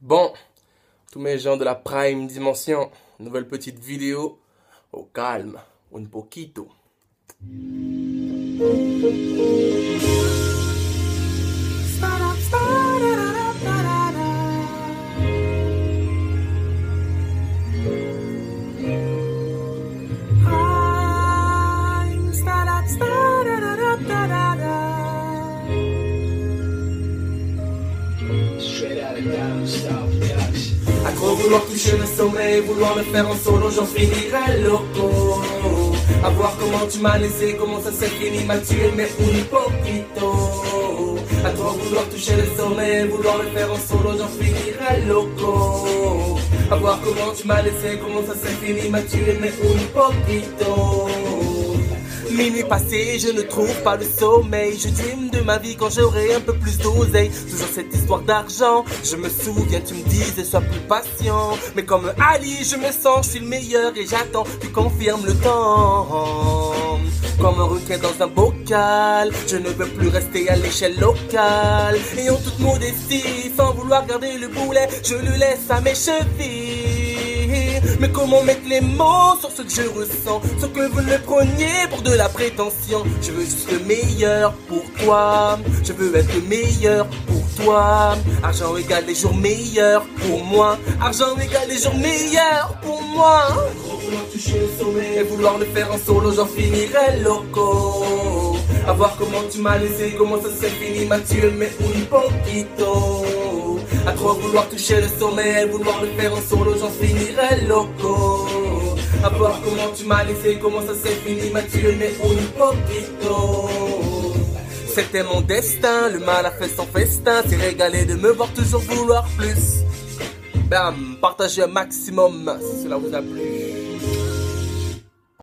Bon, tous mes gens de la Prime Dimension, nouvelle petite vidéo, au calme, un poquito. À trop vouloir toucher le sommet, vouloir le faire en solo, j'en finirai loco. À voir comment tu m'as laissé, comment ça s'est fini, m'a tué, mais un poquito. À trop vouloir toucher le sommet, vouloir le faire en solo, j'en finirai loco. À voir comment tu m'as laissé, comment ça s'est fini, m'a tué, mais un poquito. Minuit passé, je ne trouve pas le sommeil. Je dream de ma vie quand j'aurai un peu plus d'oseille. Toujours cette histoire d'argent. Je me souviens, tu me disais, sois plus patient. Mais comme Ali, je me sens, je suis le meilleur et j'attends. Tu confirmes le temps. Comme un requin dans un bocal. Je ne veux plus rester à l'échelle locale. Et en toute modestie, sans vouloir garder le boulet, je le laisse à mes chevilles. Mais comment mettre les mots sur ce que je ressens, sans que vous ne le preniez pour de la prétention. Je veux juste le meilleur pour toi. Je veux être le meilleur pour toi. Argent égale les jours meilleurs pour moi. Argent égale les jours meilleurs pour moi. Vouloir toucher le sommet et vouloir le faire en solo, j'en finirai loco. À voir comment tu m'as laissé, comment ça s'est fini, m'a tué, mais un poquito. À trop vouloir toucher le sommet, vouloir le faire en solo, j'en finirai loco. À voir comment tu m'as laissé, comment ça s'est fini, m'a tué, mais un poquito. C'était mon destin, le mal a fait son festin, s'est régalé de me voir toujours vouloir plus. Bam, partagez un maximum si cela vous a plu.